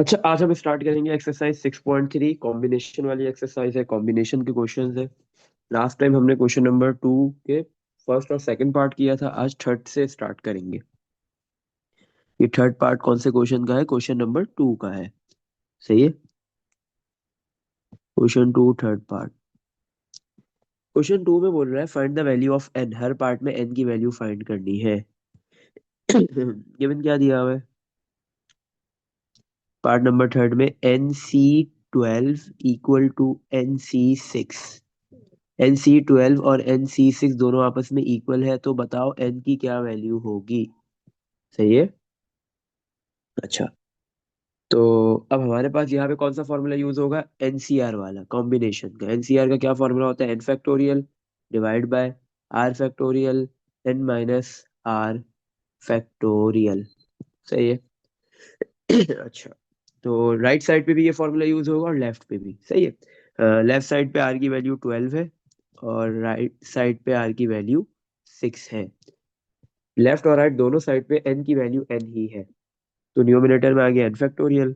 अच्छा, आज हम स्टार्ट करेंगे एक्सरसाइज 6.3। कॉम्बिनेशन वाली एक्सरसाइज है, कॉम्बिनेशन के क्वेश्चंस है। लास्ट टाइम हमने क्वेश्चन नंबर 2 के फर्स्ट और सेकंड पार्ट किया था, आज थर्ड से स्टार्ट करेंगे। ये थर्ड पार्ट कौन से क्वेश्चन का है? क्वेश्चन नंबर 2 का है। सही है। Question 2 third part. क्वेश्चन 2 में बोल रहा है find the value of n. हर पार्ट में एन की वैल्यू फाइंड करनी है। गिवन क्या दिया हुआ है? पार्ट नंबर थर्ड में NC12 equal to NC6। NC12 और NC6 दोनों आपस में इक्वल है, तो बताओ n की क्या वैल्यू होगी। सही है। अच्छा, तो अब हमारे पास यहाँ पे कौन सा फॉर्मूला यूज होगा? NCR वाला, कॉम्बिनेशन का। NCR का क्या फॉर्मूला होता है? n factorial divide bye r factorial n minus r factorial. सही है। अच्छा, तो राइट साइड पे भी ये फॉर्मूला यूज होगा और लेफ्ट पे भी। सही है। लेफ्ट साइड पे r की वैल्यू 12 है और राइट साइड पे r की वैल्यू 6 है। लेफ्ट और राइट दोनों साइड पे n की वैल्यू n ही है, तो न्यूमरेटर में आ गया n फैक्टोरियल।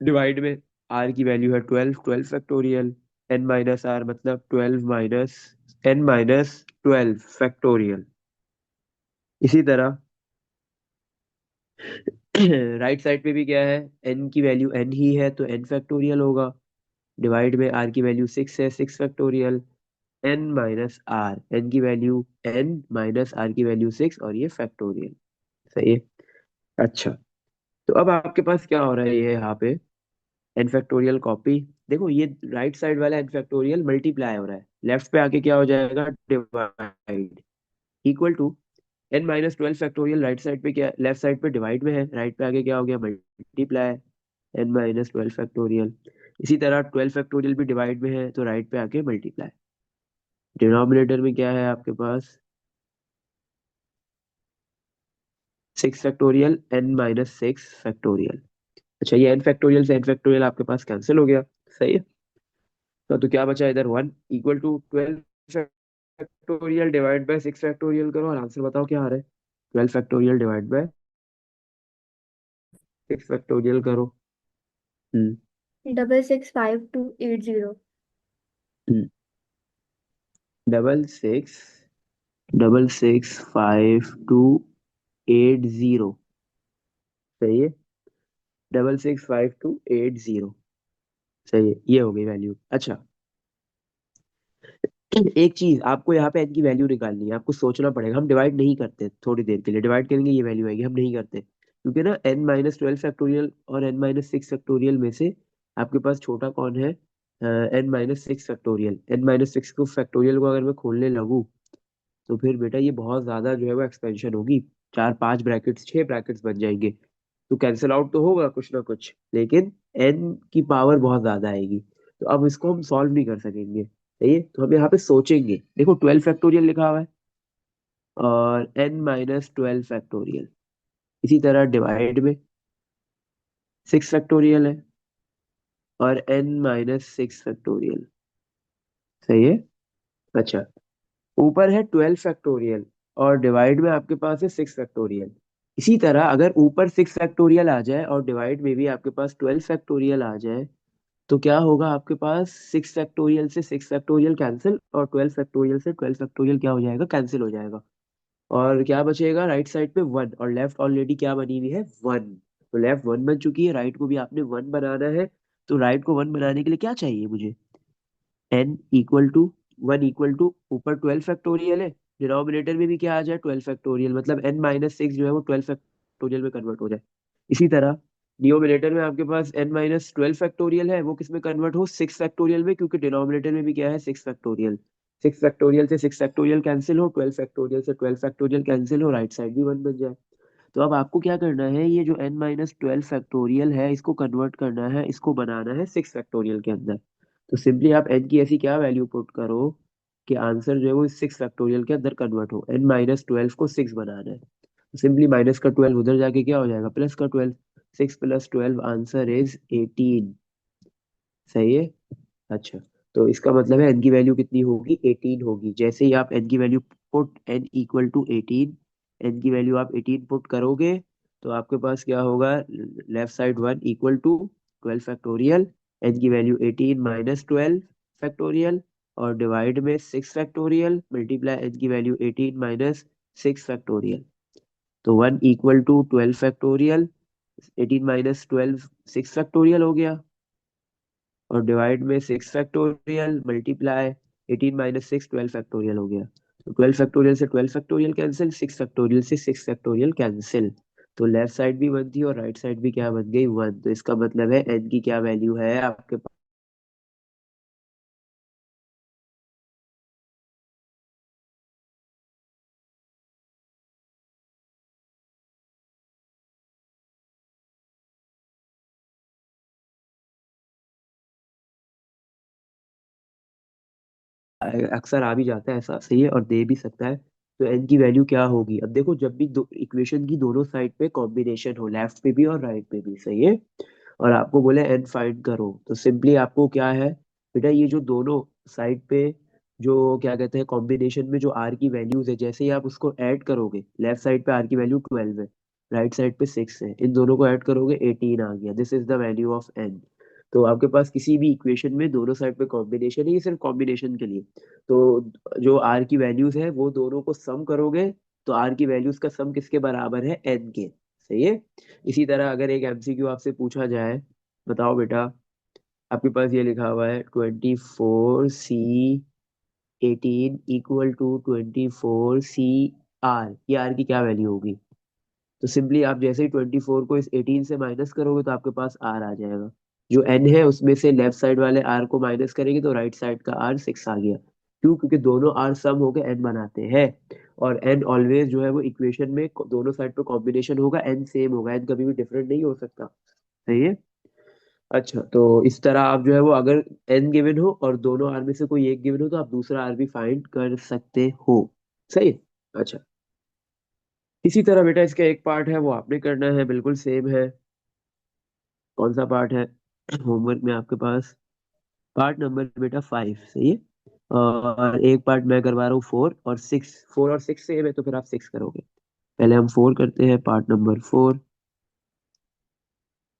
डिवाइड में r की वैल्यू है 12, 12 फैक्टोरियल। n माइनस r मतलब 12 माइनस n माइनस 12 फैक्टोरियल। इसी तरह राइट साइड पे भी क्या है? n की वैल्यू n ही है, तो n फैक्टोरियल होगा। डिवाइड में r की वैल्यू 6 है, 6 factorial. n minus r, n की वैल्यू n माइनस r की वैल्यू 6 और ये फैक्टोरियल। सही है। अच्छा, तो अब आपके पास क्या हो रहा है? ये यहाँ पे एन फैक्टोरियल कॉपी। देखो, ये राइट साइड वाला एन फैक्टोरियल मल्टीप्लाई हो रहा है, लेफ्ट पे आके क्या हो जाएगा? Divide. Equal to n minus 12 factorial. Right side पे क्या, लेफ्ट साइड पे डिवाइड में है, राइट पे आके क्या हो गया? मल्टीप्लाई। N minus 12 factorial. इसी तरह 12 फैक्टोरियल भी डिवाइड में है, तो राइट पे आके मल्टीप्लाई। डिनोमिनेटर में क्या है आपके पास? 6 फैक्टोरियल एन माइनस 6 फैक्टोरियल। अच्छा, ये एन फैक्टोरियल से एन फैक्टोरियल आपके पास कैंसिल हो गया। सही है। तो क्या बचा इधर? 1 equal to 12 factorial divide by 6 factorial करो और आंसर बताओ क्या आ रहा है। 12 फैक्टोरियल डिवाइड बाय 6 फैक्टोरियल करो। हम्म 665280। हम्म। 665280। सही है। 665280। सही है, ये हो गई वैल्यू। अच्छा, एक चीज आपको यहाँ पे एन की वैल्यू निकालनी है, आपको सोचना पड़ेगा। हम डिवाइड नहीं करते, थोड़ी देर के लिए डिवाइड करेंगे ये वैल्यू आएगी, हम नहीं करते क्योंकि ना एन माइनस 12 फैक्टोरियल और एन माइनस 6 फैक्टोरियल में से आपके पास छोटा कौन है? N minus 6 factorial. N minus 6 को फैक्टोरियल को अगर मैं खोलने लगूँ तो फिर बेटा ये बहुत ज्यादा जो है वो एक्सपेंशन होगी। 4 5 ब्रैकेट्स, 6 ब्रैकेट्स बन जाएंगे, तो कैंसिल आउट तो होगा कुछ ना कुछ, लेकिन एन की पावर बहुत ज्यादा आएगी, तो अब इसको हम सॉल्व नहीं कर सकेंगे। सही है, तो हम यहाँ पे सोचेंगे। देखो 12 फैक्टोरियल लिखा हुआ है और n माइनस 12 फैक्टोरियल। इसी तरह डिवाइड में 6 फैक्टोरियल है और n माइनस 6 फैक्टोरियल। सही है। अच्छा, ऊपर है 12 फैक्टोरियल और डिवाइड में आपके पास है 6 फैक्टोरियल। इसी तरह अगर ऊपर 6 फैक्टोरियल आ जाए और डिवाइड में भी आपके पास 12 फैक्टोरियल आ जाए, तो क्या होगा आपके पास? 6 फैक्टोरियल से 6 फैक्टोरियल कैंसिल और 12 फैक्टोरियल से 12 फैक्टोरियल क्या हो जाएगा? कैंसिल हो जाएगा। और क्या बचेगा राइट साइड पे? 1। और लेफ्ट ऑलरेडी क्या बनी हुई है? 1। तो लेफ्ट 1 बन चुकी है, राइट को भी आपने 1 बनाना है। तो राइट को 1 बनाने के लिए क्या चाहिए मुझे? n equal to 1 equal to ऊपर 12 फैक्टोरियल है, डिनोमिनेटर में भी क्या आ जाए? 12 फैक्टोरियल, मतलब n माइनस 6 जो है वो 12 फैक्टोरियल में कन्वर्ट हो जाए। इसी तरह डिनोमिनेटर में आपके पास n माइनस 12 फैक्टोरियल है, वो किस में कन्वर्ट हो? 6 फैक्टोरियल में, क्योंकि डिनोमिनेटर में भी क्या है? 6 फैक्टोरियल। 6 फैक्टोरियल से 6 फैक्टोरियल कैंसिल हो, 12 फैक्टोरियल से 12 फैक्टोरियल कैंसिल हो, राइट साइड भी 1 बन जाए। तो अब आपको क्या करना है? ये जो n माइनस 12 फैक्टोरियल है इसको कन्वर्ट करना है, इसको बनाना है 6 फैक्टोरियल के अंदर। तो सिंपली आप n की ऐसी क्या वैल्यू पुट करो कि आंसर जो है वो 6 फैक्टोरियल के अंदर कन्वर्ट हो। n माइनस 12 को 6 बनाना है, तो सिंपली माइनस का 12 उधर जाके क्या हो जाएगा? प्लस का 12। 6 प्लस 12 आंसर इज 18। सही है। अच्छा, तो इसका मतलब है n की वैल्यू कितनी होगी? 18 होगी। जैसे ही आप n की value put n equal to 18, n की वैल्यू आप 18 पुट करोगे तो आपके पास क्या होगा, लेफ्ट साइड 1 = 12 फैक्टोरियल, एन की वैल्यू 18 - 12 फैक्टोरियल, और डिवाइड में 6 फैक्टोरियल मल्टीप्लाई एन की वैल्यू 18 - 6 फैक्टोरियल। तो 1 = 12 फैक्टोरियल, 18 - 12 6 फैक्टोरियल हो गया, और डिवाइड में 6 फैक्टोरियल मल्टीप्लाई 18 - 6 12 फैक्टोरियल हो गया। तो 12 फैक्टोरियल से 12 फैक्टोरियल कैंसिल, 6 फैक्टोरियल से 6 फैक्टोरियल कैंसिल। तो लेफ्ट साइड भी 1 थी और राइट साइड भी क्या बन गई, 1। तो इसका मतलब है एन की क्या वैल्यू है आपके पास। अक्सर आ भी जाता है ऐसा, सही है, और दे भी सकता है। तो एन की वैल्यू क्या होगी, अब देखो जब भी दो इक्वेशन की दोनों साइड पे कॉम्बिनेशन हो, लेफ्ट पे भी और राइट पे भी, सही है, और आपको बोले एन फाइंड करो, तो सिंपली आपको क्या है बेटा, ये जो दोनों साइड पे जो क्या कहते हैं कॉम्बिनेशन में जो आर की वैल्यूज है, जैसे ही आप उसको ऐड करोगे, लेफ्ट साइड पे आर की वैल्यू 12 है, राइट साइड पे 6 है, इन दोनों को ऐड करोगे 18 आ गया, this is the value of n. तो आपके पास किसी भी इक्वेशन में दोनों साइड पे कॉम्बिनेशन है, ये सिर्फ कॉम्बिनेशन के लिए। तो जो आर की वैल्यूज है वो दोनों को सम करोगे, तो आर की वैल्यूज का सम किसके बराबर है, एन के, सही है। इसी तरह अगर एक एमसीक्यू आपसे पूछा जाए, बताओ बेटा, आपके पास ये लिखा हुआ है 24C18 = 24 CR, ये आर की क्या वैल्यू होगी। तो सिंपली आप जैसे ही 24 को इस 18 से माइनस करोगे तो आपके पास आर आ जाएगा। जो एन है उसमें से लेफ्ट साइड वाले आर को माइनस करेंगे तो राइट साइड का आर 6 आ गया। क्यों, क्योंकि दोनों आर सम होकर एन बनाते हैं, और एन ऑलवेज जो है वो इक्वेशन में दोनों साइड पे कॉम्बिनेशन होगा, एन सेम होगा, एन कभी भी डिफरेंट नहीं हो सकता, सही है। अच्छा, तो इस तरह आप जो है वो अगर एन गिवन हो और दोनों आर में से कोई एक गिवन हो तो आप दूसरा आर भी फाइंड कर सकते हो, सही है। अच्छा, इसी तरह बेटा इसका एक पार्ट है वो आपने करना है, बिल्कुल सेम है। कौन सा पार्ट है होमवर्क में आपके पास, पार्ट नंबर बेटा 5, सही है। और एक पार्ट मैं करवा रहा हूँ 4 और 6, 4 और 6 सेम है तो फिर आप 6 करोगे। पहले हम 4 करते हैं, पार्ट नंबर 4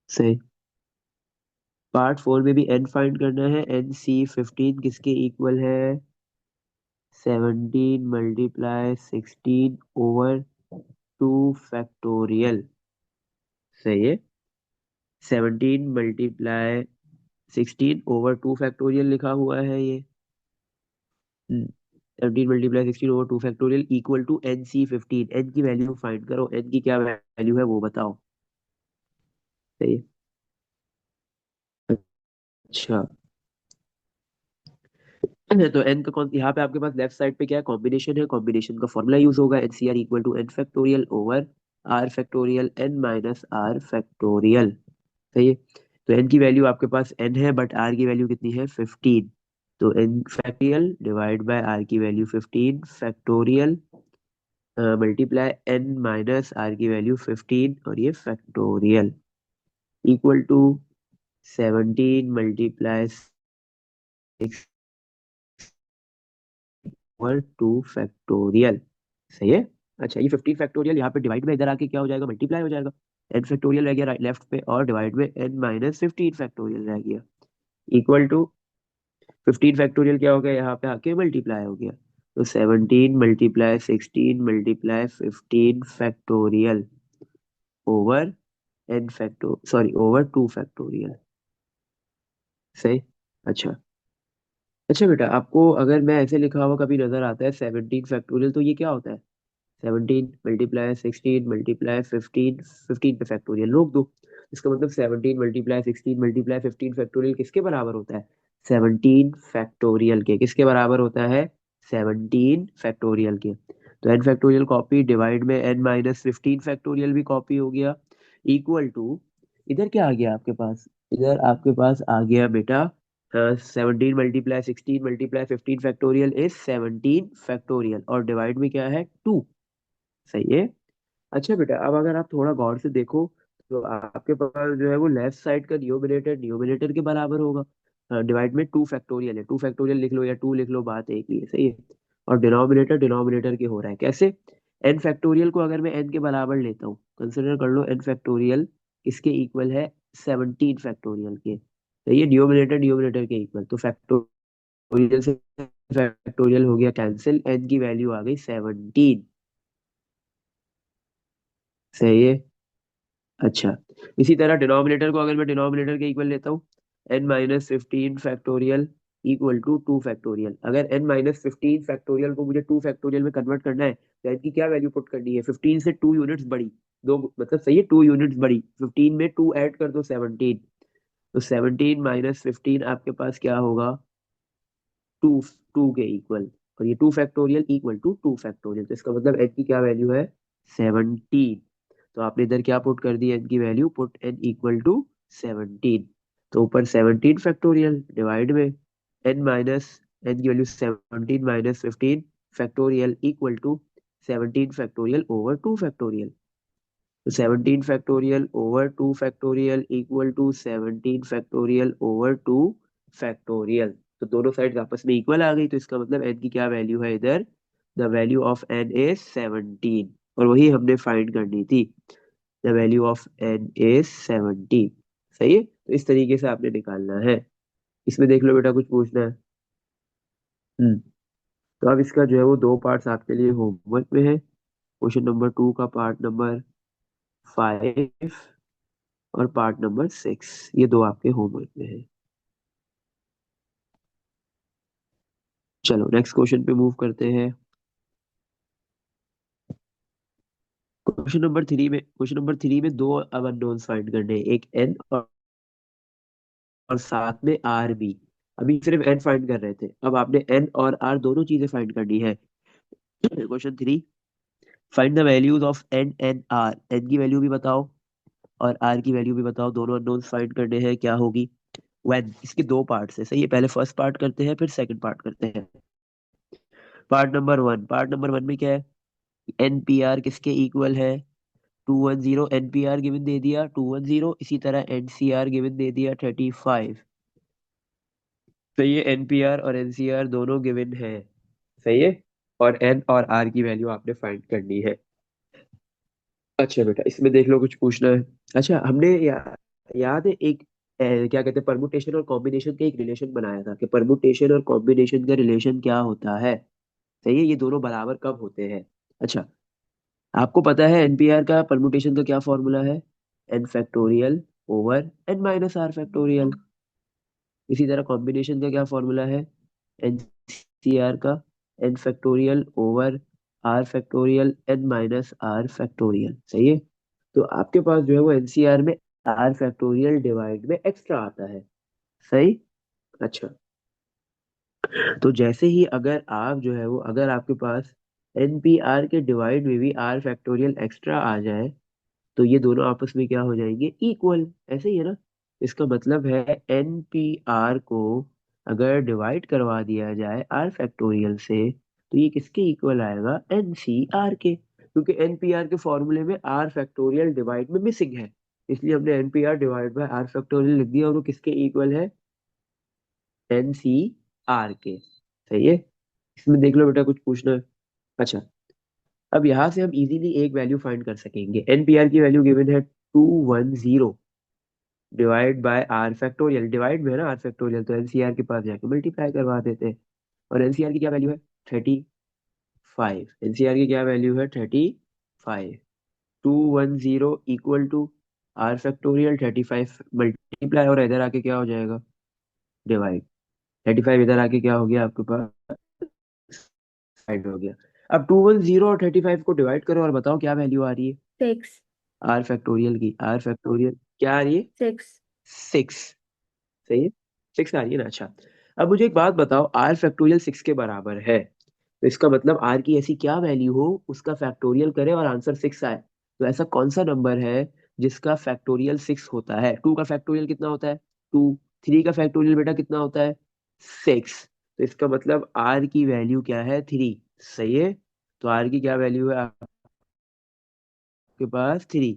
से। पार्ट 4 में भी एन फाइंड करना है, एन सी 15 किसके इक्वल है, 17 × 16/2 फैक्टोरियल, सही है। 17 × 16/2 फैक्टोरियल लिखा हुआ है ये। 17 × 16/2 factorial equal to n C 15, एन की वैल्यू फाइंड करो, एन की क्या वैल्यू है वो बताओ, सही है। अच्छा, तो एन का कौन, यहाँ पे आपके पास लेफ्ट साइड पे क्या है, कॉम्बिनेशन है, कॉम्बिनेशन का फॉर्मूला यूज होगा, N C R equal to N factorial over are factorial N minus are factorial, सही है। तो एन की वैल्यू आपके पास एन है बट आर की वैल्यू कितनी है, 15। तो N factorial divide by R की value 15 factorial multiply N minus are की वैल्यू 15 और ये फैक्टोरियल इक्वल टू 17 × 6 और 2 फैक्टोरियल, सही है। अच्छा, ये 15 फैक्टोरियल यहाँ पे डिवाइड में इधर आके क्या हो जाएगा, मल्टीप्लाई हो जाएगा, एन फैक्टोरियल रह गया राइट लेफ्ट पे, और डिवाइड में एन माइनस 15 फैक्टोरियल रह गया, इक्वल टू 15 फैक्टोरियल क्या हो गया, यहाँ पे आके मल्टीप्लाई हो गया। तो 17 × 16 × 15 फैक्टोरियल ओवर एन फैक्टो सॉरी ओवर 2 फैक्टोरियल, सही। अच्छा, अच्छा बेटा, आपको अगर मैं ऐसे लिखा हुआ कभी नजर आता है 17 फैक्टोरियल, तो ये क्या होता है, 17 × 16 × 15 15 पे फैक्टोरियल रोक दो। इसका मतलब 17 × 16 × 15 किसके बराबर होता है, 17 फैक्टोरियल के, किसके बराबर होता है, 17 फैक्टोरियल के। तो एन फैक्टोरियल कॉपी, डिवाइड में एन माइनस 15 फैक्टोरियल भी कॉपी हो गया, इक्वल टू, इधर क्या आ गया आपके पास, इधर आपके पास आ गया बेटा 17 × 16 × 15 फैक्टोरियल इज 17 फैक्टोरियल, और डिवाइड में क्या है 2, सही है। अच्छा बेटा, अब अगर आप थोड़ा गौर से देखो तो आपके पास जो है वो लेफ्ट साइड का न्यूमरेटर न्यूमरेटर के बराबर होगा, डिवाइड में 2 फैक्टोरियल है, 2 फैक्टोरियल लिख लो या 2 लिख लो, बात एक ही है, सही है। और डिनोमिनेटर डिनोमिनेटर के हो रहा है, कैसे, एन फैक्टोरियल को अगर मैं एन के बराबर लेता हूँ, कंसिडर कर लो एन फैक्टोरियल किसके इक्वल है, 17 फैक्टोरियल के। तो ये डिनोमिनेटर डिनोमिनेटर के इक्वल, तो फैक्टोरियल से फैक्टोरियल हो गया कैंसिल, एन की वैल्यू आ गई 17। सही है। अच्छा, इसी तरह डिनोमिनेटर को अगर मैं डिनोमिनेटर के इक्वल लेता हूँ, n-15 factorial equal to 2 factorial. अगर n-15 फैक्टोरियल को मुझे 2 फैक्टोरियल में कन्वर्ट करना है तो n की क्या वैल्यू पुट करनी है, 15 से 2 यूनिट्स बड़ी, दो मतलब सही है, 2 यूनिट्स बड़ी, 15 में 2 ऐड कर दो 17, तो 17 - 15 आपके पास क्या होगा, टू, टू के इक्वल। और ये 2 फैक्टोरियल इक्वल टू 2 फैक्टोरियल, तो इसका मतलब n की क्या वैल्यू है, 17। तो आपने इधर क्या पुट कर दी, n की value, put n equal to 17। तो ऊपर 17 फैक्टोरियल डिवाइड में n की value 17 - 15 factorial equal to 17 factorial over 2 factorial. तो 17 factorial over 2 factorial equal to 17 factorial over 2 factorial. तो दोनों साइड आपस में इक्वल आ गई, तो इसका मतलब n की क्या वैल्यू है इधर, the value of n is 17, और वही हमने फाइंड करनी थी, the value of n is 17। सही है, तो इस तरीके से आपने निकालना है। इसमें देख लो बेटा, कुछ पूछना है? हम्म। तो अब इसका जो है वो दो पार्ट्स आपके लिए होमवर्क में है, क्वेश्चन नंबर 2 का पार्ट नंबर 5 और पार्ट नंबर 6, ये दो आपके होमवर्क में है। चलो नेक्स्ट क्वेश्चन पे मूव करते हैं। क्वेश्चन नंबर 3 में दो अब अननोन्स फाइंड करने हैं, एक एन और साथ में आर बी। अभी सिर्फ एन फाइंड कर रहे थे, अब आपने एन और आर दोनों चीजें फाइंड करनी है। Question 3, find the values of n and r, n की वैल्यू भी बताओ और आर की वैल्यू भी बताओ, दोनों अननोन्स फाइंड करने हैं, क्या होगी व्हेन। इसके दो पार्ट्स है, सही है, पहले फर्स्ट पार्ट करते हैं फिर सेकंड पार्ट करते हैं। पार्ट नंबर 1 में क्या है, एनपीआर किसके इक्वल है, 210, एनपीआर गिवन दे दिया 210, इसी तरह एनसीआर गिवन दे दिया 35। तो ये एनपीआर और एनसीआर दोनों गिवन है, सही है, और एन और आर की वैल्यू आपने फाइंड करनी है। अच्छा बेटा, इसमें देख लो, कुछ पूछना है? अच्छा, हमने याद है एक क्या कहते हैं, परमुटेशन और कॉम्बिनेशन का एक रिलेशन बनाया था, कि परमुटेशन और कॉम्बिनेशन का रिलेशन क्या होता है, सही है, ये दोनों बराबर कब होते हैं। अच्छा, आपको पता है एनपीआर का परमुटेशन का क्या फॉर्मूला है, N factorial over n minus are factorial. इसी तरह कॉम्बिनेशन का क्या फॉर्मूला है, एन सी आर का n factorial over are factorial N minus are factorial. सही है, तो आपके पास जो है वो एनसीआर में आर फैक्टोरियल डिवाइड में एक्स्ट्रा आता है। सही। अच्छा, तो जैसे ही अगर आप जो है वो, अगर आपके पास एनपीआर के डिवाइड में भी आर फैक्टोरियल एक्स्ट्रा आ जाए, तो ये दोनों आपस में क्या हो जाएंगे, इक्वल। ऐसे ही है ना, इसका मतलब है एन पी आर को अगर डिवाइड करवा दिया जाए आर फैक्टोरियल से, तो ये किसके इक्वल आएगा, एन सी आर के, क्योंकि एन पी आर के फॉर्मूले में आर फैक्टोरियल डिवाइड में मिसिंग है, इसलिए हमने n P r divide by r factorial लिख दिया, और वो किसके इक्वल है, एन सी आर के। सही है, इसमें देख लो बेटा, कुछ पूछना है? अच्छा, अब यहाँ से हम इजीली एक वैल्यू फाइंड कर सकेंगे, एनपीआर की वैल्यू गिवन है 210 divide by r factorial, divide में है ना आर फैक्टोरियल, तो एनसीआर के पास जाके मल्टीप्लाई करवा देते हैं। और एनसीआर की क्या वैल्यू है, 35। एनसीआर की क्या वैल्यू है, 35। 210 equal to r factorial 35 multiply, और इधर आके क्या हो जाएगा, डिवाइड। 35 इधर आके क्या हो गया आपके पास, साइड हो गया। अब 210 और 35 को डिवाइड करो और बताओ क्या वैल्यू आ रही है, 6। आर फैक्टोरियल की, आर फैक्टोरियल क्या आ रही है, 6। 6। सही है, 6 आ रही है ना। अच्छा, अब मुझे एक बात बताओ, आर फैक्टोरियल 6 के बराबर है, तो इसका मतलब आर की ऐसी क्या वैल्यू हो उसका फैक्टोरियल करे और आंसर 6 आए, तो ऐसा कौन सा नंबर है जिसका फैक्टोरियल 6 होता है। 2 का फैक्टोरियल कितना होता है, 2। 3 का फैक्टोरियल बेटा कितना होता है, 6। तो इसका मतलब आर की वैल्यू क्या है, 3। सही है, तो आर की क्या वैल्यू है आपके पास, 3।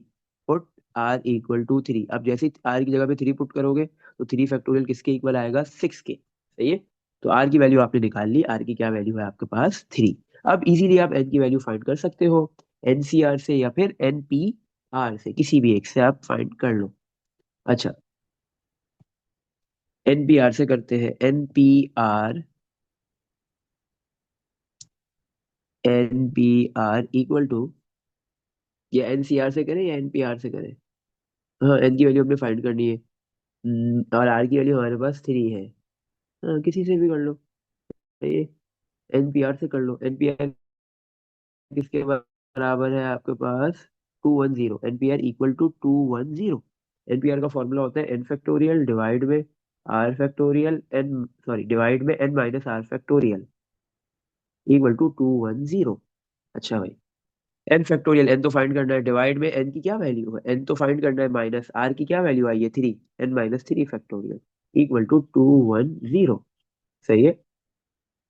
Put r equal to 3। अब जैसे आर की जगह पे 3 पुट करोगे तो 3 फैक्टोरियल किसके इक्वल आएगा, 6 के। सही है, तो आर की वैल्यू आपने निकाल ली, आर की क्या वैल्यू है आपके पास, 3। अब इजीली आप एन की वैल्यू फाइंड कर सकते हो, एनसीआर से या फिर एनपीआर से, किसी भी एक से आप फाइंड कर लो। अच्छा, एनपीआर से करते हैं। एनपीआर, एनपीआर इक्वल टू, या एनसीआर से करें या एनपीआर से करें? हाँ, एन की वैल्यू हमने फाइंड करनी है। और आर की वैल्यू हमारे पास 3 है। हाँ, किसी से भी कर लो, ये एनपीआर से कर लो। एनपीआर किसके बराबर है आपके पास? 210। N P R equal to 210। एनपीआर का फॉर्मूला होता है एन फैक्टोरियल डिवाइड में are factorial N, sorry, divide में N minus are factorial equal to 210। अच्छा भाई, एन फैक्टोरियल, एन तो फाइंड करना है, डिवाइड में एन की क्या वैल्यू है, एन तो फाइंड करना है, माइनस आर की क्या वैल्यू आई है 3, n minus 3 factorial equal to 210। सही है।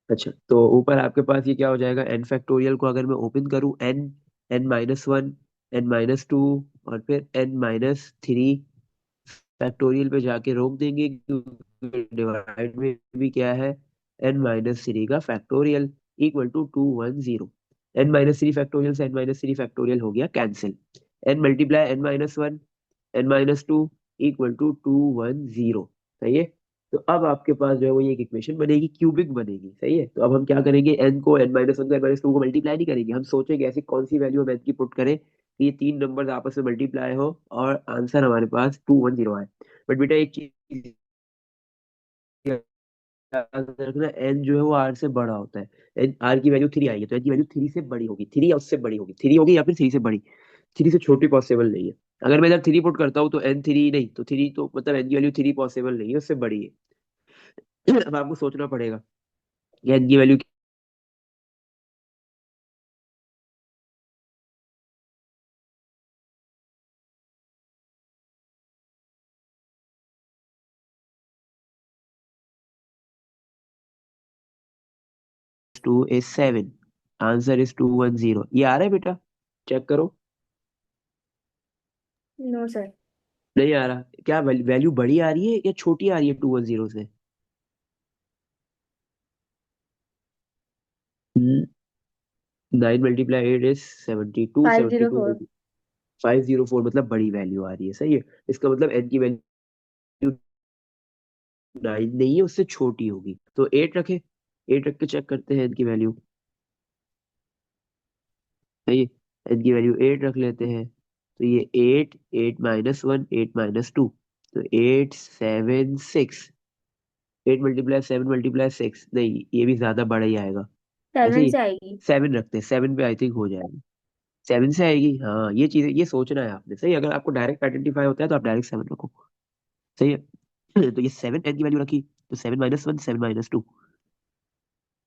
अच्छा, तो ऊपर आपके पास ये क्या हो जाएगा, एन फैक्टोरियल को अगर मैं ओपन करूं, n, n minus one, n minus two, और फिर एन माइनस थ्री फैक्टोरियल पे जाके रोक देंगे, क्योंकि डिवाइड में भी क्या है, एन माइनस थ्री का factorial equal to 210। N minus three factorial से एन माइनस थ्री फैक्टोरियल हो गया cancel. N multiply N minus one, n minus two equal to 210। सही है। तो अब आपके पास जो है वो ये एक इक्वेशन बनेगी, क्यूबिक बनेगी। सही है। तो अब हम क्या करेंगे, एन को, एन माइनस वन को एन माइनस टू को मल्टीप्लाई नहीं करेंगे, हम सोचेंगे ऐसी कौन सी वैल्यू हम एन की पुट करें कि ये तीन नंबर्स आपस में मल्टीप्लाई हो और आंसर हमारे पास 210 आए। बट बेटा एक चीज याद रखना, एन जो है वो आर से बड़ा होता है। एन, आर की वैल्यू 3 आई है तो एन की वैल्यू 3 से बड़ी होगी, 3 या उससे बड़ी होगी, 3 होगी या फिर 3 से बड़ी। 3 से छोटी पॉसिबल नहीं है। अगर मैं जब 3 पुट करता हूँ तो एन 3 नहीं, तो 3 तो मतलब एन की वैल्यू 3 पॉसिबल नहीं है, उससे बड़ी है। अब आपको सोचना पड़ेगा कि एन की value to is 7, answer is 210। ये आ रहा है बेटा? चेक करो। No sir. नहीं आ रहा? क्या वैल्यू बड़ी आ रही है या छोटी आ रही है 210 से? 9 × 8 = 72, फाइव जीरो 72 फोर 504, मतलब बड़ी वैल्यू आ रही है। सही है। इसका मतलब एन की वैल्यू 9 नहीं है, उससे छोटी होगी, तो 8 रखे। 8 रख के चेक करते हैं एन की वैल्यू। सही है। एन की वैल्यू 8 रख लेते हैं, तो ये 8, 8 - 1, 8 - 2, तो 8 7 6। 8 × 7 × 6, नहीं ये भी ज्यादा बड़ा ही आएगा। ऐसे 7 ही से आएगी। 7 रखते हैं, 7 पे आई थिंक हो जाएगा। 7 से आएगी, हाँ ये चीज, ये सोचना है आपने। सही, अगर आपको डायरेक्ट आइडेंटिफाई होता है तो आप डायरेक्ट 7 रखो। सही है। तो ये 7 एन की वैल्यू रखी, तो 7 - 1, 7 - 2,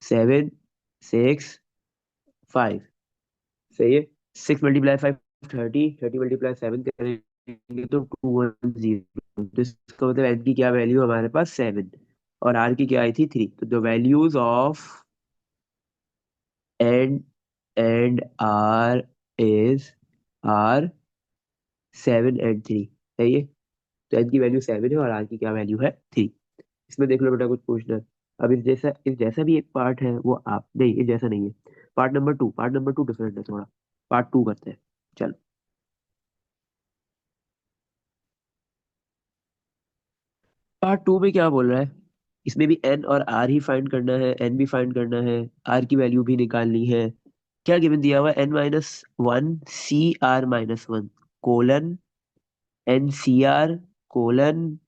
7 6 5। सही है। 6 × 5 30, 30 × 7 करेंगे तो 210। तो इसका मतलब एन की क्या वैल्यू हमारे पास 7, और आर की क्या आई थी 3। तो the values of and r is r 7 and 3। सही है। तो एन की वैल्यू 7 है और आर की क्या वैल्यू है 3। इसमें देख लो बेटा कुछ पूछना है? अब इस जैसा भी एक पार्ट है वो आप नहीं, इस जैसा नहीं है। पार्ट नंबर टू डिफरेंट है थोड़ा। पार्ट टू करते हैं। चलो, पार्ट टू में क्या बोल रहा है? इसमें भी एन और आर ही फाइंड करना है, एन भी फाइंड करना है, आर की वैल्यू भी निकालनी है। क्या गिवन दिया हुआ है? n - 1 CR - 1 colon NCR colon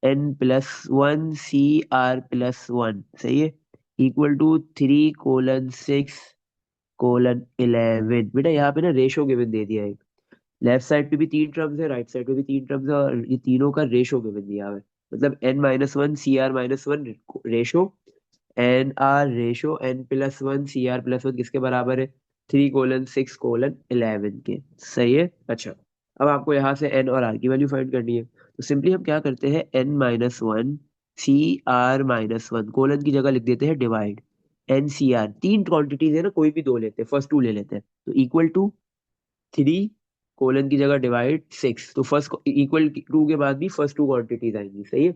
n+1 CR+1। सही है। Equal to 3:6:11। बेटा यहाँ पे ना रेशो गिवन दे दिया है, लेफ्ट साइड पे भी 3 टर्म्स है, राइट साइड पे भी 3 टर्म्स है, और ये तीनों का रेशो गिवन दिया हुआ है। मतलब n - 1 CR - 1 ratio, n+1 CR+1 किसके बराबर है? 3:6:11 के। सही है। अच्छा, अब आपको यहाँ से n और r की वैल्यू फाइंड करनी है, तो सिंपली हम क्या करते हैं, n - 1 CR - 1 कोलन की जगह लिख देते हैं डिवाइड NCR। तीन क्वांटिटीज है ना, कोई भी दो लेते हैं, फर्स्ट टू ले लेते हैं, तो इक्वल टू 3 कोलन की जगह डिवाइड 6। तो फर्स्ट इक्वल टू के बाद भी फर्स्ट टू क्वांटिटीज आएंगी। सही है।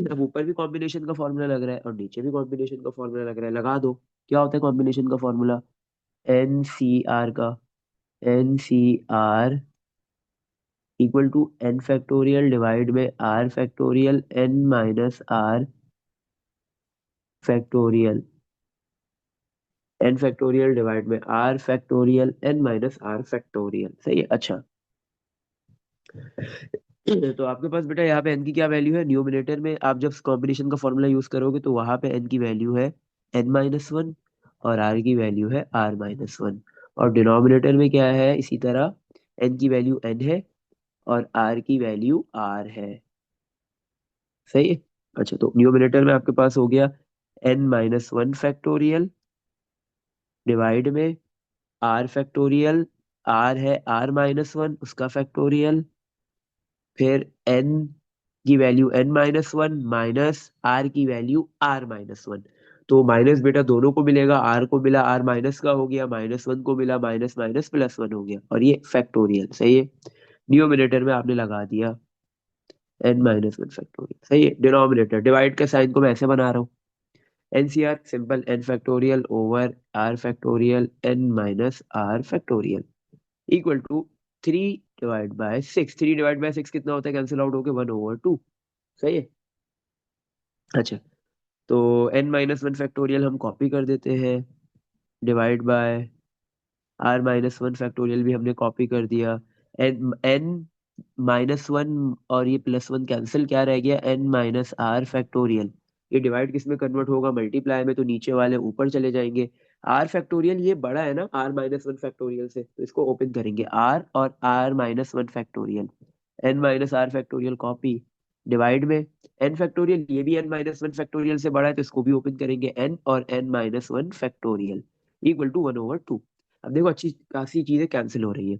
अब ऊपर भी कॉम्बिनेशन का फॉर्मूला लग रहा है और नीचे भी कॉम्बिनेशन का फॉर्मूला लग रहा है, लगा दो। क्या होता है कॉम्बिनेशन का फॉर्मूला? एन सी आर का, N C R equal to N factorial divide में are factorial N minus are factorial, N factorial divide में are factorial N minus are factorial. सही है। अच्छा, तो आपके पास बेटा यहाँ पे एन की क्या वैल्यू है? न्यूमिनेटर में आप जब कॉम्बिनेशन का फॉर्मूला यूज करोगे तो वहां पे एन की वैल्यू है n-1, और आर की वैल्यू है r-1। और डिनोमिनेटर में क्या है? इसी तरह एन की वैल्यू n है और आर की वैल्यू r है। सही है। अच्छा, तो न्यूमिनेटर में आपके पास हो गया n-1 फैक्टोरियल डिवाइड में आर फैक्टोरियल, आर है r-1 उसका फैक्टोरियल, फिर n की वैल्यू n-1 माइनस r की वैल्यू r-1। तो माइनस बेटा दोनों को मिलेगा, r को मिला r माइनस का हो गया, -1 को मिला माइनस माइनस +1 हो गया, और ये फैक्टोरियल। सही है। न्यूमिनेटर में आपने लगा दिया n-1 फैक्टोरियल। सही है। डिनोमिनेटर डिवाइड के साइन को मैं ऐसे बना रहा हूँ, NCR simple n factorial over r factorial n minus r factorial equal to 3/6। 3/6 कितना होता है? कैंसिल आउट होके 1/2। सही है। अच्छा, तो n-1 फैक्टोरियल हम कॉपी कर देते हैं, डिवाइड बाय r-1 फैक्टोरियल भी हमने कॉपी कर दिया। n-1 और ये +1 कैंसिल, क्या रह गया? n-r factorial. ये डिवाइड किस में कन्वर्ट होगा? मल्टीप्लाई में। तो नीचे वाले ऊपर चले जाएंगे। r फैक्टोरियल ये बड़ा है ना r-1 फैक्टोरियल से, तो इसको ओपन करेंगे, r और r-1 factorial, n-r factorial copy, divide में n फैक्टोरियल, ये भी n-1 फैक्टोरियल से बड़ा है तो इसको भी ओपन करेंगे, n और n-1 फैक्टोरियल इक्वल टू 1/2। अब देखो अच्छी खासी चीजें कैंसिल हो रही है।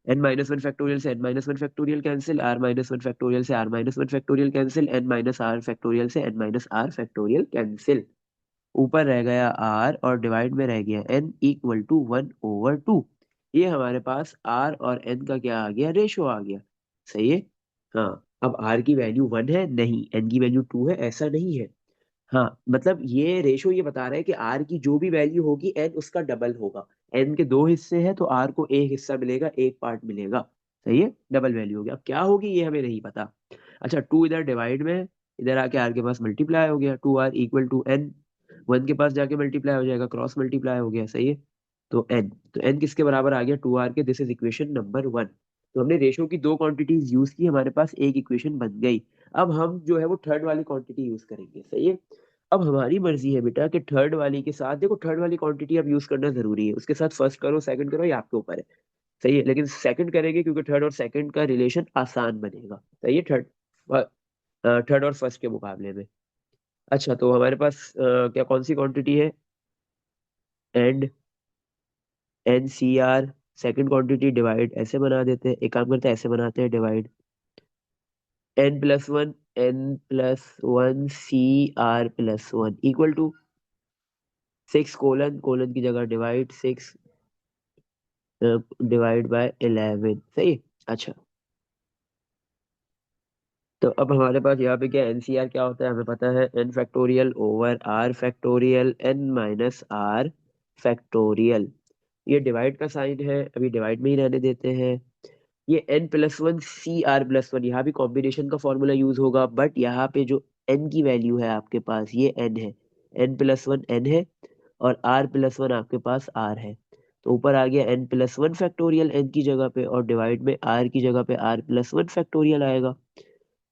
n-1 फैक्टोरियल से n-1 factorial cancel, r-1 factorial से r-1 factorial cancel, n-r factorial से n-r फैक्टोरियल कैंसिल। ऊपर रह गया r और डिवाइड में रह गया n इक्वल टू 1/2। ये हमारे पास r और n का क्या आ गया? रेशो आ गया। सही है। हाँ, अब r की वैल्यू 1 है नहीं, n की वैल्यू 2 है ऐसा नहीं है। हाँ, मतलब ये रेशो ये बता रहा है कि आर की जो भी वैल्यू होगी एन उसका डबल होगा। एन के दो हिस्से हैं तो आर को एक हिस्सा मिलेगा, एक पार्ट मिलेगा। सही है। डबल वैल्यू हो गया। अब क्या होगी ये हमें नहीं पता। अच्छा, 2 इधर डिवाइड में, इधर आके आर के पास मल्टीप्लाई हो गया, 2r इक्वल टू एन। 1 के पास जाके मल्टीप्लाई हो जाएगा, क्रॉस मल्टीप्लाई हो गया। सही है। तो एन, तो एन किसके बराबर आ गया? 2r के। This is equation number 1। तो हमने रेशो की दो क्वांटिटीज यूज की, हमारे पास एक इक्वेशन बन गई। अब हम जो है वो थर्ड वाली क्वांटिटी यूज करेंगे। सही है। अब हमारी मर्जी है बेटा कि थर्ड वाली के साथ, देखो थर्ड वाली क्वांटिटी अब यूज करना जरूरी है, उसके साथ फर्स्ट करो सेकंड करो, ये आपके ऊपर है। सही है, लेकिन सेकंड करेंगे क्योंकि थर्ड और सेकंड का रिलेशन आसान बनेगा। सही है। थर्ड और फर्स्ट के मुकाबले में। अच्छा, तो हमारे पास क्या कौन सी क्वांटिटी है? And n C r, second quantity divide, ऐसे बना देते हैं, एक काम करते हैं ऐसे बनाते हैं, divide n+1, n+1 CR+1 equal to 6 colon, colon की जगह डिवाइड, 6 डिवाइड बाय 11। सही। अच्छा, तो अब हमारे पास यहाँ पे क्या एनसीआर क्या होता है हमें पता है, n factorial over r factorial n minus r factorial. ये डिवाइड का साइन है, अभी डिवाइड में ही रहने देते हैं। ये n+1 CR+1, यहाँ भी कॉम्बिनेशन का फॉर्मूला यूज होगा, बट यहाँ पे जो n की वैल्यू है आपके पास ये n है, n+1 n है, और r+1 आपके पास r है। तो ऊपर आ गया n+1 फैक्टोरियल n की जगह पे, और डिवाइड में r की जगह पे r+1 फैक्टोरियल आएगा,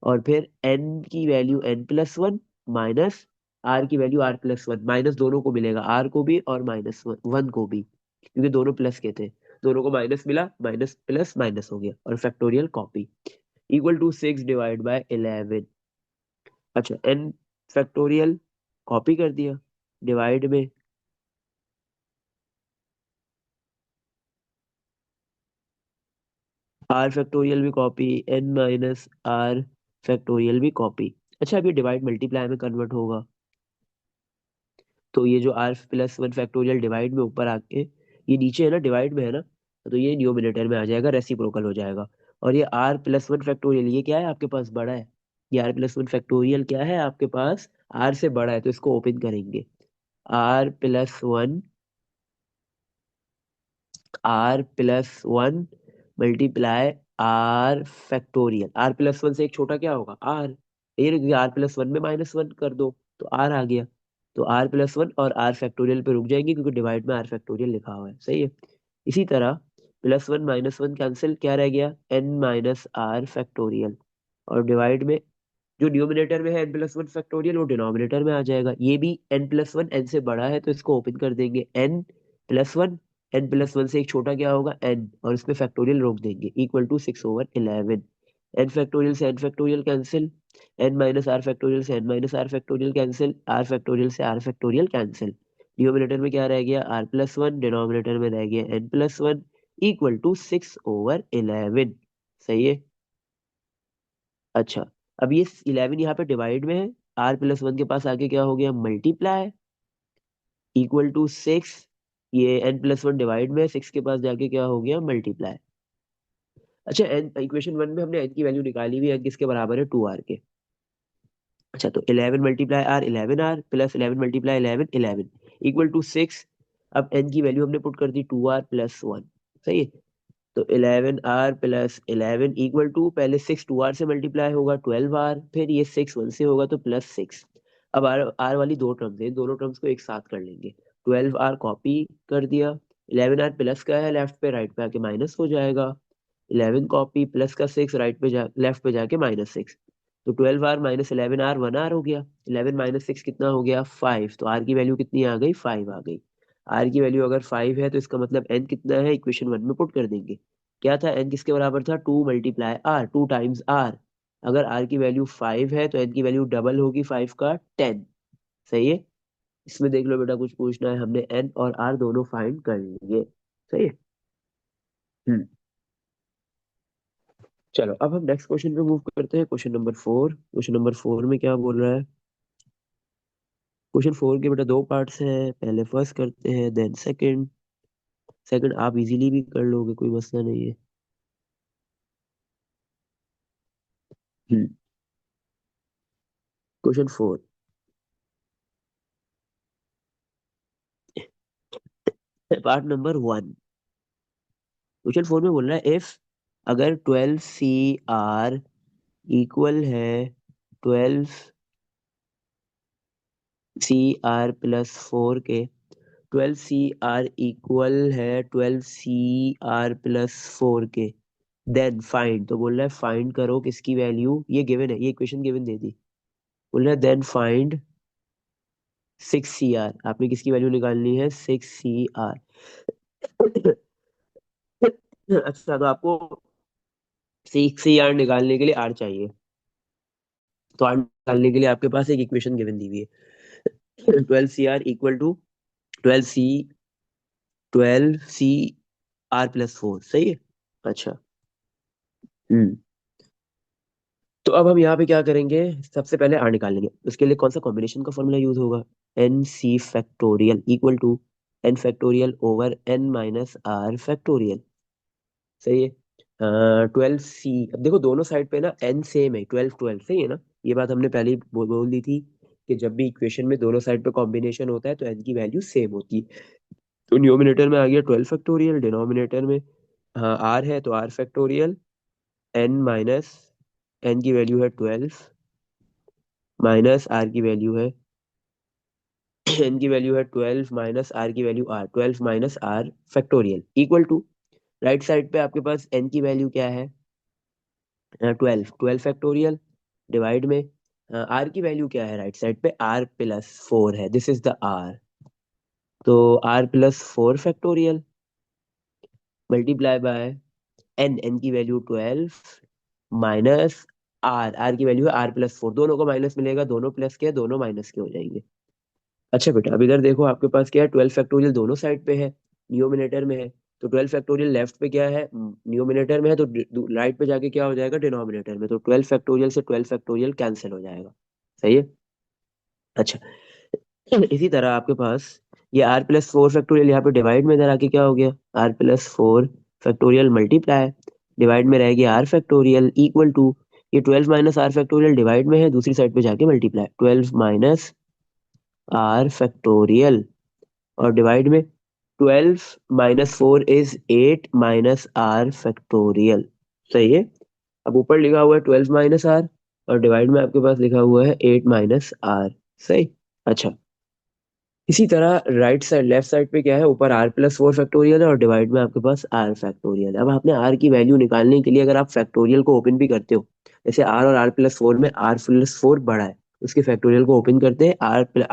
और फिर n की वैल्यू n+1 माइनस r की वैल्यू r+1, माइनस दोनों को मिलेगा, r को भी और -1 को भी, क्योंकि दोनों प्लस के थे। दोनों को माइनस मिला, माइनस प्लस माइनस हो गया, और factorial copy equal to 6 divide by 11। अच्छा, n फैक्टोरियल कॉपी कर दिया, डिवाइड में r फैक्टोरियल भी copy, n minus r factorial भी कॉपी। अच्छा, अब ये डिवाइड मल्टीप्लाई में कन्वर्ट होगा, तो ये जो r+1 फैक्टोरियल डिवाइड में ऊपर आके, ये नीचे है ना, डिवाइड में है ना, तो ये न्यूमिनेटर में आ जाएगा, रेसिप्रोकल हो जाएगा। और ये r+1 फैक्टोरियल ये क्या है आपके पास? बड़ा है। ये r+1 फैक्टोरियल क्या है आपके पास? r से बड़ा है, तो इसको ओपन करेंगे, r plus one multiply r factorial. R plus one से एक छोटा क्या होगा, आर। ये आर प्लस वन में -1 कर दो तो आर आ गया। तो आर प्लस वन और आर फैक्टोरियल पे रुक जाएंगे क्योंकि डिवाइड में आर फैक्टोरियल लिखा हुआ है, सही है। इसी तरह +1 - 1 कैंसिल, क्या रह गया, n - r फैक्टोरियल। और डिवाइड में जो न्यूमिनेटर में है n+1 फैक्टोरियल वो डिनोमिनेटर में आ जाएगा। ये भी n+1 n से बड़ा है तो इसको ओपन कर देंगे, n+1। n+1 से एक छोटा क्या होगा, n, और इसमें फैक्टोरियल रोक देंगे, =6/11। n फैक्टोरियल से n factorial cancel, n-r factorial से n-r factorial cancel, r factorial से r फैक्टोरियल कैंसिल। न्यूमिनेटर में क्या रह गया, r+1, डिनोमिनेटर में रह गया n+1, =6/11। सही है। अच्छा, अब ये 11 यहाँ पे डिवाइड में है, r+1 के पास आके क्या हो गया, मल्टीप्लाई, =6। ये n+1 डिवाइड में है, 6 के पास जाके क्या हो गया, मल्टीप्लाई। अच्छा, n इक्वेशन 1 में हमने n की वैल्यू निकाली हुई है, n किसके बराबर है, 2r के। अच्छा, तो 11 multiply r 11r plus 11 multiply 11 11 =6। अब n की वैल्यू हमने पुट कर दी 2r+1, सही है। तो 11r प्लस 11 पहले 6 2r से मल्टीप्लाई होगा 12r, फिर ये 6 1 से होगा तो +6। अब r वाली दो टर्म्स है, दोनों टर्म्स को एक साथ कर लेंगे। 12r कॉपी कर दिया, 11r प्लस का है लेफ्ट पे, राइट पे आके माइनस हो जाएगा। 11 कॉपी, प्लस का 6 राइट पे लेफ्ट पे जाके -6। तो 12r - 11r 1r हो गया। 11 - 6 कितना हो गया, 5। तो r की वैल्यू कितनी आ गई, 5 आ गई। r की वैल्यू अगर 5 है तो इसका मतलब n कितना है, इक्वेशन 1 में पुट कर देंगे। क्या था, n किसके बराबर था, 2 × r, 2 टाइम्स r। अगर r की वैल्यू 5 है तो n की वैल्यू डबल होगी 5 का 10। सही है। इसमें देख लो बेटा, कुछ पूछना है, हमने n और r दोनों फाइंड कर लिए, सही है। हम्म चलो, अब हम नेक्स्ट क्वेश्चन पे मूव करते हैं, क्वेश्चन नंबर 4 में क्या बोल रहा है। क्वेश्चन 4 के बेटा दो पार्ट्स हैं, पहले फर्स्ट करते हैं देन सेकंड। सेकंड आप इजीली भी कर लोगे, कोई मसला नहीं है। Question 4, part number 1। क्वेश्चन 4 में बोल रहा है, इफ अगर 12 CR इक्वल है 12 CR+4 के, 12 CR इक्वल है 12 CR+4 के, देन फाइंड। तो बोल रहा है फाइंड करो किसकी वैल्यू, ये गिवन है, ये इक्वेशन गिवन दे दी। बोल रहा है देन फाइंड 6 CR, आपने किसकी वैल्यू निकालनी है, 6 CR। अच्छा, तो आपको 6 CR निकालने के लिए R चाहिए। तो R निकालने के लिए आपके पास एक इक्वेशन गिवन दी हुई है, 12 CR equal to 12 C R+4, सही है। अच्छा। हम्म तो अब हम यहाँ पे क्या करेंगे, सबसे पहले R निकालेंगे। उसके लिए कौन सा कॉम्बिनेशन का फॉर्मूला यूज होगा, NC factorial equal to n factorial over n - r factorial, सही है। 12C, अब देखो दोनों साइड पे ना n सेम है, 12 12, सही है ना। ये बात हमने पहले ही बोल दी थी कि जब भी इक्वेशन में दोनों साइड पे कॉम्बिनेशन होता है तो n की वैल्यू सेम होती है। तो न्यूमिनेटर में आ गया 12 फैक्टोरियल, डिनोमिनेटर में हाँ r है तो r factorial, n minus n की वैल्यू है 12 माइनस r की वैल्यू है n की वैल्यू है 12 माइनस r की value r, 12 minus r factorial equal to, right side पे आपके पास n की वैल्यू क्या है, 12 फैक्टोरियल, डिवाइड में r की वैल्यू क्या है, राइट साइड पे r+4 है, दिस इज द r। तो r+4 factorial multiply by n की वैल्यू 12 माइनस r की वैल्यू है r+4, दोनों को माइनस मिलेगा, दोनों प्लस के दोनों माइनस के हो जाएंगे। अच्छा बेटा, अब इधर देखो आपके पास क्या है, 12 फैक्टोरियल दोनों साइड पे है, न्यूमिनेटर में है। तो 12 फैक्टोरियल लेफ्ट पे क्या है, न्यूमिनेटर में है, तो राइट पे जाके क्या हो जाएगा, डिनोमिनेटर में। तो 12 फैक्टोरियल से 12 फैक्टोरियल कैंसिल हो जाएगा, सही है। अच्छा, इसी तरह आपके पास ये r+4 फैक्टोरियल यहाँ पे डिवाइड में इधर आके क्या हो गया, r+4 फैक्टोरियल मल्टीप्लाई, डिवाइड में रह गया r फैक्टोरियल इक्वल टू, ये 12 माइनस r फैक्टोरियल डिवाइड में है, दूसरी साइड पे जाके मल्टीप्लाई, 12 माइनस आर फैक्टोरियल और डिवाइड में 12 - 4 is 8 - r फैक्टोरियल। सही है। अब ऊपर लिखा हुआ है 12 - r और डिवाइड में आपके पास लिखा हुआ है 8 - r। सही। अच्छा, इसी तरह राइट साइड लेफ्ट साइड पे क्या है, ऊपर r+4 फैक्टोरियल है और डिवाइड में आपके पास r फैक्टोरियल है। अब आपने r की वैल्यू निकालने के लिए अगर आप फैक्टोरियल को ओपन भी करते हो, जैसे r और r+4 में r+4 बड़ा है, उसके फैक्टोरियल को ओपन करते हैं,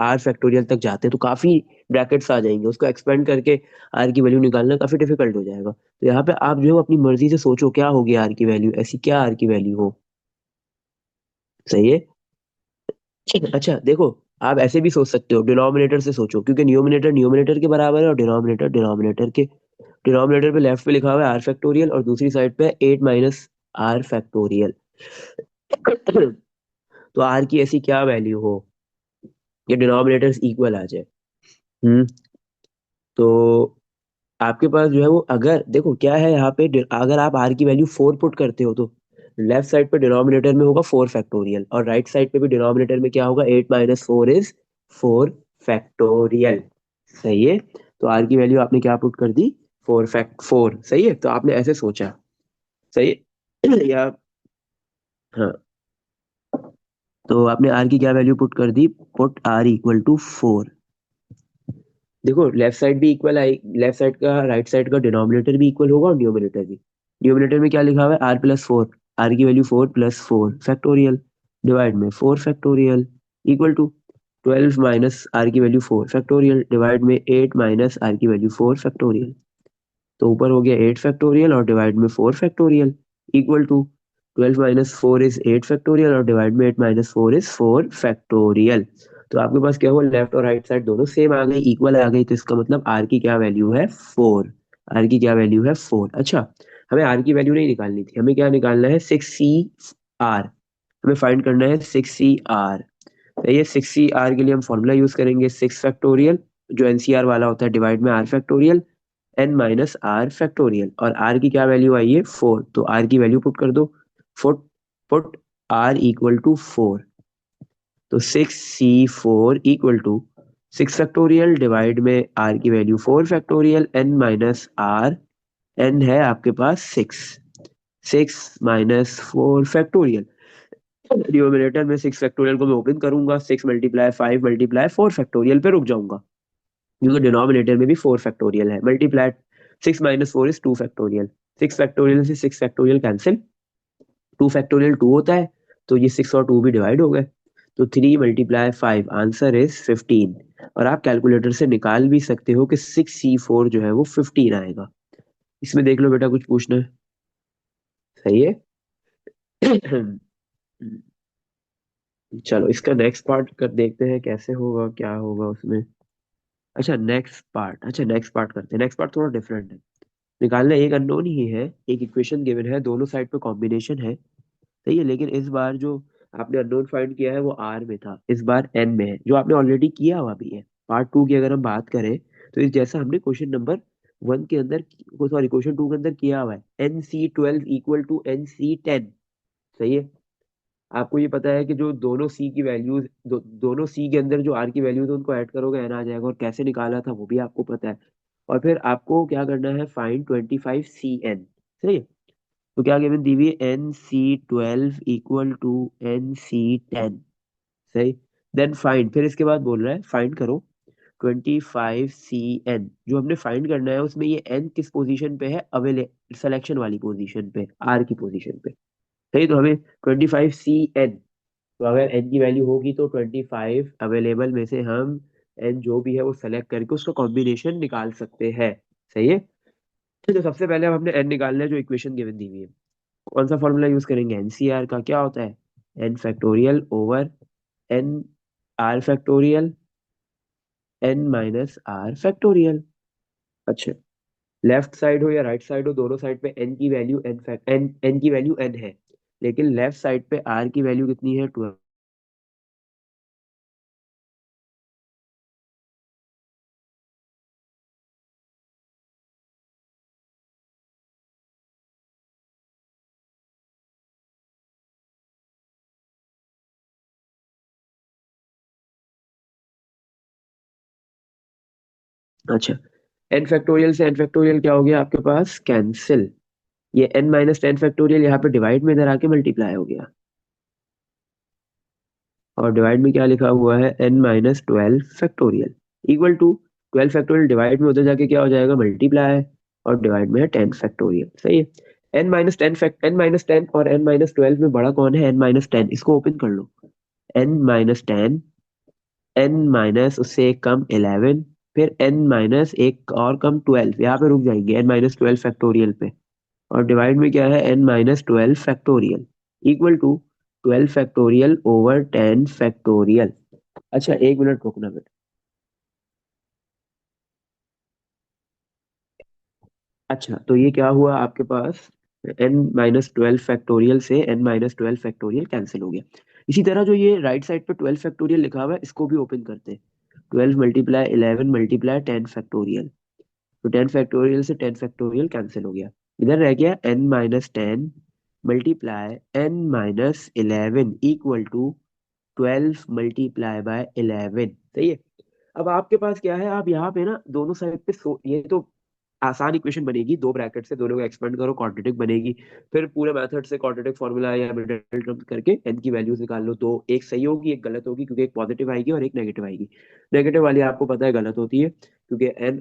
r फैक्टोरियल तक जाते हैं तो काफी ब्रैकेट्स आ जाएंगे, उसको एक्सपेंड करके r की वैल्यू निकालना काफी डिफिकल्ट हो जाएगा। तो यहाँ पे आप जो है अपनी मर्जी से सोचो क्या होगी r की वैल्यू, ऐसी क्या r की वैल्यू हो। सही है। अच्छा देखो, आप ऐसे भी सोच सकते हो, डिनोमिनेटर से सोचो, क्योंकि न्यूमिनेटर न्यूमिनेटर के बराबर है और डिनोमिनेटर डिनोमिनेटर के। डिनोमिनेटर पे लेफ्ट पे लिखा हुआ है आर फैक्टोरियल और दूसरी साइड पे 8 - r फैक्टोरियल। तो आर की ऐसी क्या वैल्यू हो कि डिनोमिनेटर्स इक्वल आ जाए। तो आपके पास जो है वो, अगर देखो क्या है यहाँ पे, अगर आप आर की वैल्यू 4 पुट करते हो तो लेफ्ट साइड पे डिनोमिनेटर में होगा 4 फैक्टोरियल और राइट साइड पे भी डिनोमिनेटर में क्या होगा, 8 - 4 is 4 फैक्टोरियल। सही है। तो आर की वैल्यू आपने क्या पुट कर दी, 4। सही है, तो आपने ऐसे सोचा। सही है। या हाँ, तो आपने आर की क्या वैल्यू पुट कर दी, पुट r = 4। देखो लेफ्ट साइड भी इक्वल आई, लेफ्ट साइड का राइट साइड का डिनोमिनेटर भी इक्वल होगा और न्यूमिनेटर भी। न्यूमिनेटर में क्या लिखा हुआ है, r+4, आर की वैल्यू 4+4 फैक्टोरियल डिवाइड में 4 factorial equal to 12 minus are की वैल्यू 4 फैक्टोरियल डिवाइड में 8 माइनस आर की वैल्यू 4 फैक्टोरियल। तो ऊपर हो गया 8 फैक्टोरियल और डिवाइड में 4 factorial equal to 12 - 4 is 8 factorial और डिवाइड में 8 - 4 is 4 फैक्टोरियल। तो आपके पास क्या हुआ, लेफ्ट और राइट साइड दोनों सेम आ गई, इक्वल आ गई, तो इसका मतलब आर की क्या वैल्यू है, 4। आर की क्या वैल्यू है, 4। अच्छा, हमें आर की वैल्यू नहीं निकालनी थी, हमें क्या निकालना है, 6c r। हमें फाइंड करना है 6c r। तो ये 6c r के लिए हम फॉर्मूला यूज करेंगे, 6 फैक्टोरियल जो एनसीआर वाला होता है डिवाइड में r factorial n - r factorial. और r की क्या वैल्यू आई है, 4, तो r की वैल्यू पुट कर दो। Put put r = 4। तो 6c4 = 6 फैक्टोरियल डिवाइड में r की value 4 factorial n - r। n है आपके पास 6, 6 - 4 फैक्टोरियल। डिनोमिनेटर में 6 फैक्टोरियल को मैं ओपन करूंगा, 6 × 5 × 4 फैक्टोरियल पे रुक जाऊंगा, क्योंकि डिनोमिनेटर में भी 4 फैक्टोरियल है। Multiply 6 - 4 is 2 factorial. 6 फैक्टोरियल से 6 फैक्टोरियल कैंसिल, 2 फैक्टोरियल 2 होता है, तो ये 6 और 2 भी डिवाइड हो गए। तो 3 × 5 आंसर इज 15। और आप कैलकुलेटर से निकाल भी सकते हो कि 6c4 जो है वो 15 आएगा। इसमें देख लो बेटा, कुछ पूछना है। सही है। चलो इसका नेक्स्ट पार्ट कर देखते हैं कैसे होगा, क्या होगा उसमें। अच्छा नेक्स्ट पार्ट करते हैं। नेक्स्ट पार्ट थोड़ा डिफरेंट है। निकालना एक अननोन ही है, एक इक्वेशन गिवन है, दोनों साइड पे कॉम्बिनेशन है। सही है, लेकिन इस बार जो आपने अननोन फाइंड किया है वो आर में था, इस बार एन में है, जो आपने ऑलरेडी किया हुआ भी है। पार्ट 2 की अगर हम बात करें तो इस जैसा हमने क्वेश्चन नंबर 1 के अंदर, सॉरी क्वेश्चन 2 के अंदर किया हुआ है, NC12 = NC10। सही है। आपको ये पता है कि जो दोनों सी की वैल्यूज दोनों सी के अंदर जो आर की वैल्यूज है उनको ऐड करोगे एन आ जाएगा, और कैसे निकाला था वो भी आपको पता है। और फिर आपको क्या करना है, फाइंड 25 CN। सही है। तो क्या गिवन दी हुई है, NC12 = NC10। सही। देन फाइंड, फिर इसके बाद बोल रहा है फाइंड करो 25 CN। जो हमने फाइंड करना है उसमें ये n किस पोजीशन पे है, अवेले सिलेक्शन वाली पोजीशन पे, r की पोजीशन पे। सही, तो हमें 25 CN, तो अगर n की वैल्यू होगी तो 25 अवेलेबल में से हम n जो भी है वो सेलेक्ट करके उसका कॉम्बिनेशन निकाल सकते हैं। सही है। तो सबसे पहले अब हमने n निकालना है, जो इक्वेशन गिवन दी हुई है। कौन सा फॉर्मूला यूज करेंगे, एनसीआर का। क्या होता है, n factorial over n r factorial n - r factorial. अच्छा, लेफ्ट साइड हो या राइट साइड हो, दोनों साइड पे n की वैल्यू n की वैल्यू n है, लेकिन लेफ्ट साइड पे r की वैल्यू कितनी है, 12। अच्छा, एन फैक्टोरियल से एन फैक्टोरियल क्या हो गया आपके पास, कैंसिल। ये एन माइनस टेन फैक्टोरियल यहाँ पे डिवाइड में इधर आके मल्टीप्लाई हो गया, और डिवाइड में क्या लिखा हुआ है, N minus twelve factorial equal to, twelve factorial divide में उधर जाके क्या हो जाएगा, मल्टीप्लाई, और डिवाइड में है टेन फैक्टोरियल, सही है। एन माइनस टेन और एन माइनस ट्वेल्व में बड़ा कौन है, एन माइनस टेन, इसको ओपन कर लो। N minus ten, N minus उससे एक कम इलेवन, फिर एन माइनस एक और कम ट्वेल्व, यहाँ पे रुक जाएंगे एन माइनस ट्वेल्व फैक्टोरियल पे, और डिवाइड में क्या है, N minus twelve factorial equal to twelve factorial over ten factorial. अच्छा, एक मिनट रुकना बेटा। अच्छा, तो ये क्या हुआ आपके पास, एन माइनस ट्वेल्व फैक्टोरियल से n minus twelve factorial cancel हो गया। इसी तरह जो ये राइट साइड पे ट्वेल्व फैक्टोरियल लिखा हुआ है, इसको भी ओपन करते हैं। Twelve multiply eleven multiply ten factorial, तो टेन फैक्टोरियल से टेन फैक्टोरियल कैंसिल हो गया। इधर रह गया n minus ten multiply N minus eleven equal to twelve multiply by eleven, सही है। अब आपके पास क्या है, आप यहाँ पे ना दोनों साइड पे ये तो आसान इक्वेशन बनेगी, दो ब्रैकेट से दोनों को एक्सपेंड करो, क्वाड्रेटिक बनेगी। फिर पूरे मेथड से क्वाड्रेटिक फॉर्मूला या मिडिल टर्म करके एन की वैल्यूज निकाल लो, तो एक सही होगी एक गलत होगी, क्योंकि एक पॉजिटिव आएगी और एक नेगेटिव आएगी। नेगेटिव वाली आपको पता है गलत होती है, क्योंकि एन